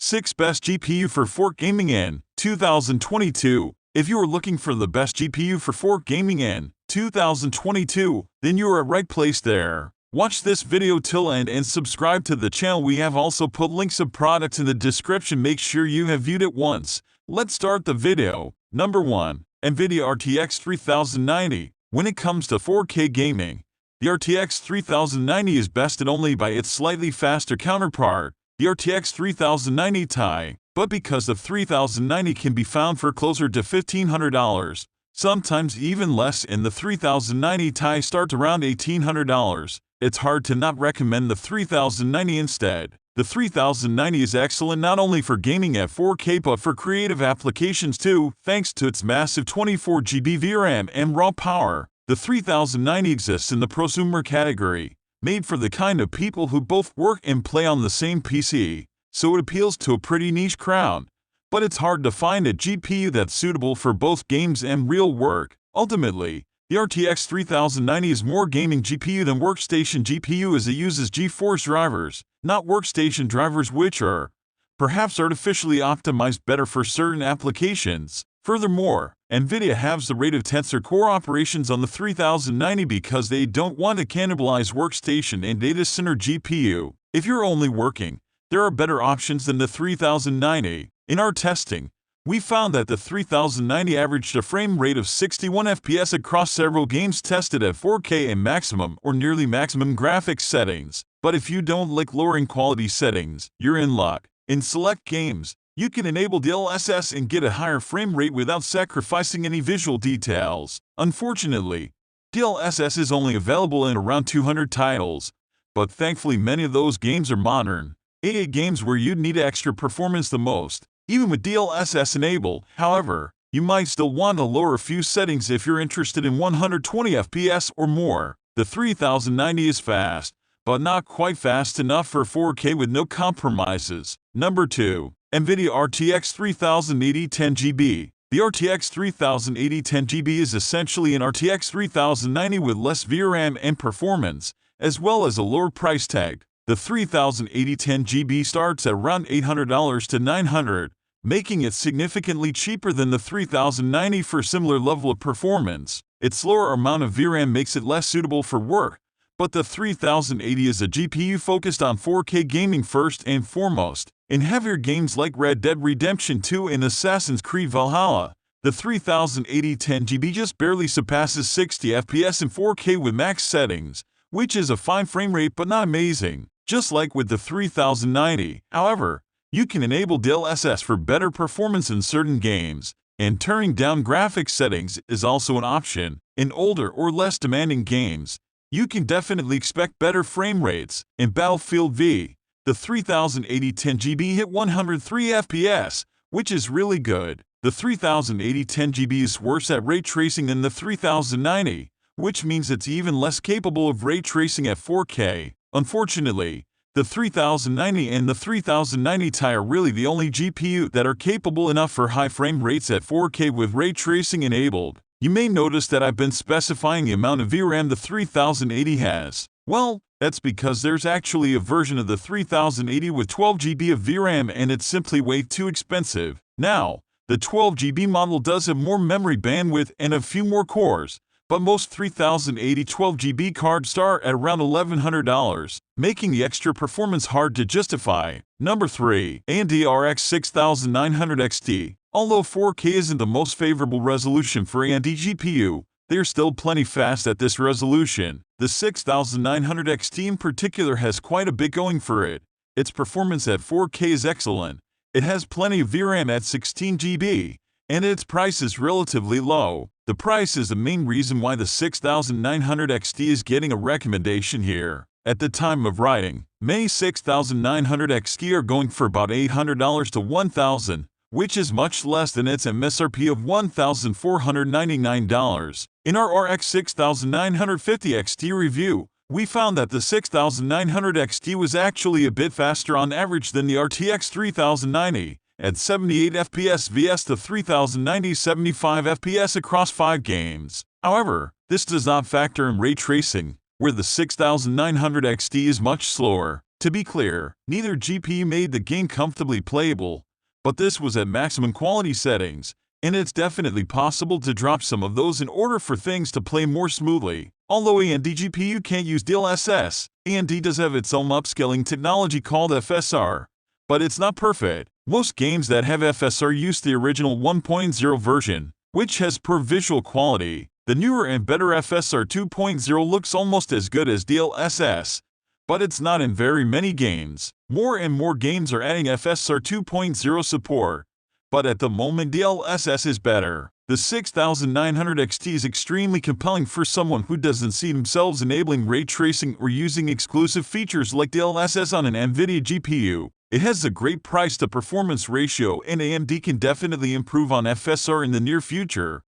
6 Best GPU for Fork Gaming in 2022. If you are looking for the best GPU for fork gaming in 2022, then you are at right place there. Watch this video till end and subscribe to the channel. We have also put links of products in the description. Make sure you have viewed it once. Let's start the video. Number 1. Nvidia RTX 3090. When it comes to 4K gaming, the RTX 3090 is bested only by its slightly faster counterpart, the RTX 3090 Ti, but because the 3090 can be found for closer to $1,500, sometimes even less, and the 3090 Ti starts around $1,800, it's hard to not recommend the 3090 instead. The 3090 is excellent not only for gaming at 4K but for creative applications too, thanks to its massive 24GB VRAM and raw power. The 3090 exists in the prosumer category, made for the kind of people who both work and play on the same PC, so it appeals to a pretty niche crowd. But it's hard to find a GPU that's suitable for both games and real work. Ultimately, the RTX 3090 is more gaming GPU than workstation GPU, as it uses GeForce drivers, not workstation drivers, which are perhaps artificially optimized better for certain applications. Furthermore, Nvidia halves the rate of Tensor Core operations on the 3090 because they don't want to cannibalize workstation and data center GPU. If you're only working, there are better options than the 3090. In our testing, we found that the 3090 averaged a frame rate of 61 FPS across several games tested at 4K and maximum or nearly maximum graphics settings. But if you don't like lowering quality settings, you're in luck. In select games, you can enable DLSS and get a higher frame rate without sacrificing any visual details. Unfortunately, DLSS is only available in around 200 titles, but thankfully many of those games are modern AA games where you'd need extra performance the most. Even with DLSS enabled, however, you might still want to lower a few settings if you're interested in 120 FPS or more. The 3090 is fast, but not quite fast enough for 4K with no compromises. Number 2. Nvidia RTX 3080 10GB. The RTX 3080 10GB is essentially an RTX 3090 with less VRAM and performance, as well as a lower price tag. The 3080 10GB starts at around $800 to $900, making it significantly cheaper than the 3090 for similar level of performance. Its lower amount of VRAM makes it less suitable for work, but the 3080 is a GPU focused on 4K gaming first and foremost. In heavier games like Red Dead Redemption 2 and Assassin's Creed Valhalla, the 3080 10GB just barely surpasses 60 FPS in 4K with max settings, which is a fine frame rate but not amazing. Just like with the 3090, however, you can enable DLSS for better performance in certain games, and turning down graphics settings is also an option. In older or less demanding games, you can definitely expect better frame rates. In Battlefield V, the 3080 10GB hit 103 FPS, which is really good. The 3080 10GB is worse at ray tracing than the 3090, which means it's even less capable of ray tracing at 4K. Unfortunately, the 3090 and the 3090 Ti are really the only GPU that are capable enough for high frame rates at 4K with ray tracing enabled. You may notice that I've been specifying the amount of VRAM the 3080 has. Well, that's because there's actually a version of the 3080 with 12GB of VRAM and it's simply way too expensive. Now, the 12GB model does have more memory bandwidth and a few more cores, but most 3080 12GB cards start at around $1,100, making the extra performance hard to justify. Number 3. AMD RX 6900 XT. Although 4K isn't the most favorable resolution for AMD GPU, they are still plenty fast at this resolution. The 6900 XT in particular has quite a bit going for it. Its performance at 4K is excellent. It has plenty of VRAM at 16GB, and its price is relatively low. The price is the main reason why the 6900 XT is getting a recommendation here. At the time of writing, many 6900 XT are going for about $800 to $1,000, which is much less than its MSRP of $1,499. In our RX 6950 XT review, we found that the 6900 XT was actually a bit faster on average than the RTX 3090, at 78 FPS vs the 3090's 75 FPS across 5 games. However, this does not factor in ray tracing, where the 6900 XT is much slower. To be clear, neither GPU made the game comfortably playable, but this was at maximum quality settings, and it's definitely possible to drop some of those in order for things to play more smoothly. Although AMD GPU can't use DLSS, AMD does have its own upscaling technology called FSR, but it's not perfect. Most games that have FSR use the original 1.0 version, which has poor visual quality. The newer and better FSR 2.0 looks almost as good as DLSS, but it's not in very many games. More and more games are adding FSR 2.0 support, but at the moment DLSS is better. The 6900 XT is extremely compelling for someone who doesn't see themselves enabling ray tracing or using exclusive features like DLSS on an Nvidia GPU. It has a great price-to-performance ratio, and AMD can definitely improve on FSR in the near future.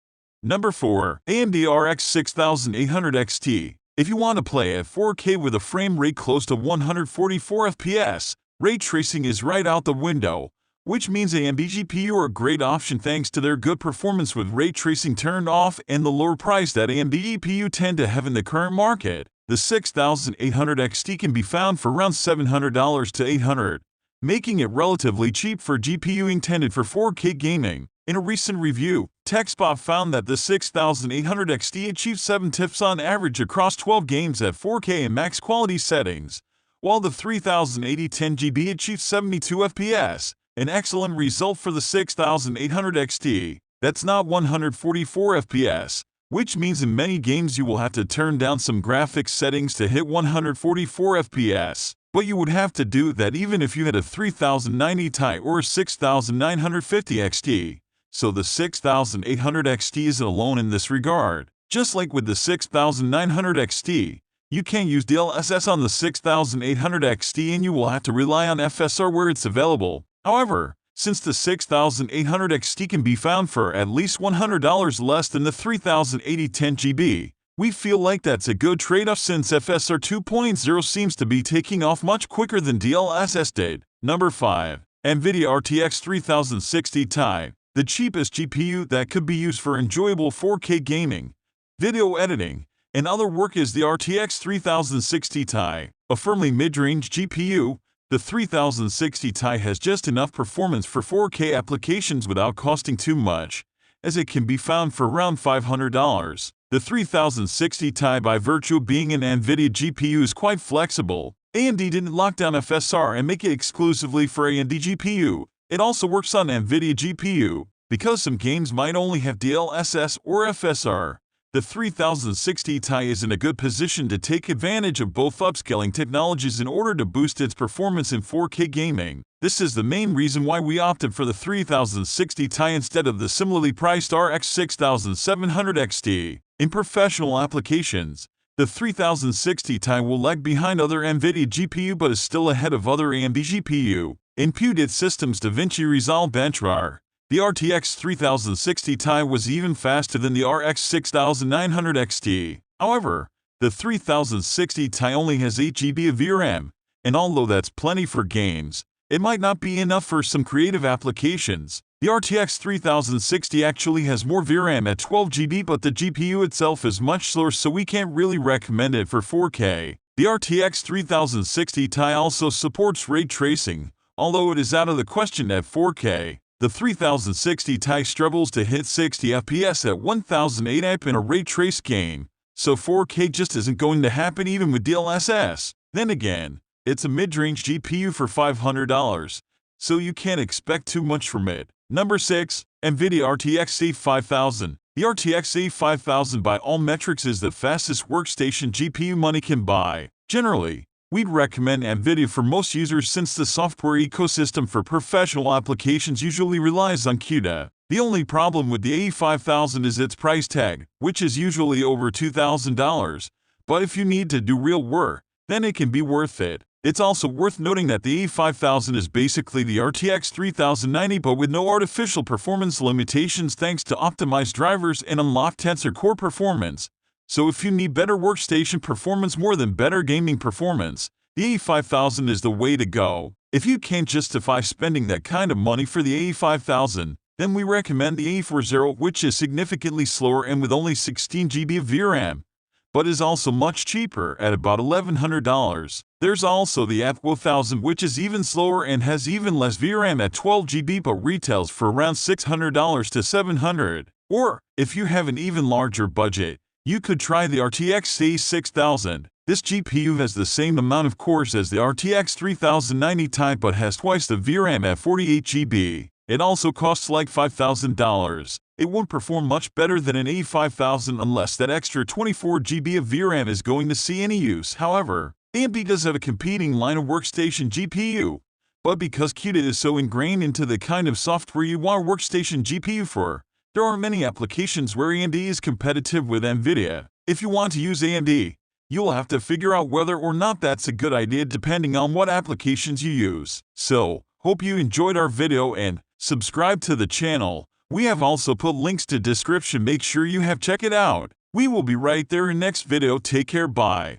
Number 4. AMD RTX 6800 XT. If you want to play at 4K with a frame rate close to 144 FPS, ray tracing is right out the window, which means AMD GPU are a great option thanks to their good performance with ray tracing turned off and the lower price that AMD GPU tend to have in the current market. The 6800 XT can be found for around $700 to $800, making it relatively cheap for a GPU intended for 4K gaming. In a recent review, TechSpot found that the 6800 XT achieved 7 TIFs on average across 12 games at 4K and max quality settings, while the 3080 10GB achieved 72 FPS, an excellent result for the 6800 XT. That's not 144 FPS, which means in many games you will have to turn down some graphics settings to hit 144 FPS. But you would have to do that even if you had a 3090 Ti or a 6950 XT. So the 6800 XT isn't alone in this regard. Just like with the 6900 XT, you can't use DLSS on the 6800 XT and you will have to rely on FSR where it's available. However, since the 6800 XT can be found for at least $100 less than the 3080 10GB, we feel like that's a good trade-off since FSR 2.0 seems to be taking off much quicker than DLSS did. Number 5. Nvidia RTX 3060 Ti. The cheapest GPU that could be used for enjoyable 4K gaming, video editing, and other work is the RTX 3060 Ti. A firmly mid-range GPU, the 3060 Ti has just enough performance for 4K applications without costing too much, as it can be found for around $500. The 3060 Ti, by virtue of being an Nvidia GPU, is quite flexible. AMD didn't lock down FSR and make it exclusively for AMD GPU. It also works on Nvidia GPU. Because some games might only have DLSS or FSR, the 3060 Ti is in a good position to take advantage of both upscaling technologies in order to boost its performance in 4K gaming. This is the main reason why we opted for the 3060 Ti instead of the similarly priced RTX 6700 XT. In professional applications, the 3060 Ti will lag behind other Nvidia GPU but is still ahead of other AMD GPU. In Pewdit Systems DaVinci Resolve benchmark, the RTX 3060 Ti was even faster than the RTX 6900 XT. However, the 3060 Ti only has 8GB of VRAM, and although that's plenty for games, it might not be enough for some creative applications. The RTX 3060 actually has more VRAM at 12GB, but the GPU itself is much slower, so we can't really recommend it for 4K. The RTX 3060 Ti also supports ray tracing, although it is out of the question at 4K. The 3060 Ti struggles to hit 60 FPS at 1080p in a ray-traced game, so 4K just isn't going to happen even with DLSS. Then again, it's a mid-range GPU for $500, so you can't expect too much from it. Number 6. Nvidia RTX A5000. The RTX A5000 by all metrics is the fastest workstation GPU money can buy. Generally, we'd recommend Nvidia for most users since the software ecosystem for professional applications usually relies on CUDA. The only problem with the A5000 is its price tag, which is usually over $2,000, but if you need to do real work, then it can be worth it. It's also worth noting that the A5000 is basically the RTX 3090 but with no artificial performance limitations thanks to optimized drivers and unlocked Tensor Core performance. So if you need better workstation performance more than better gaming performance, the A5000 is the way to go. If you can't justify spending that kind of money for the A5000, then we recommend the A40, which is significantly slower and with only 16GB of VRAM. but is also much cheaper at about $1,100. There's also the A5000, which is even slower and has even less VRAM at 12 GB but retails for around $600 to $700. Or, if you have an even larger budget, you could try the RTX A6000. This GPU has the same amount of cores as the RTX 3090 type but has twice the VRAM at 48 GB. It also costs like $5,000. It won't perform much better than an A5000 unless that extra 24 GB of VRAM is going to see any use. However, AMD does have a competing line of workstation GPU, but because CUDA is so ingrained into the kind of software you want a workstation GPU for, there are many applications where AMD is competitive with Nvidia. If you want to use AMD, you'll have to figure out whether or not that's a good idea depending on what applications you use. So, hope you enjoyed our video and subscribe to the channel. We have also put links to description, make sure you have check it out. We will be right there in next video. Take care, bye.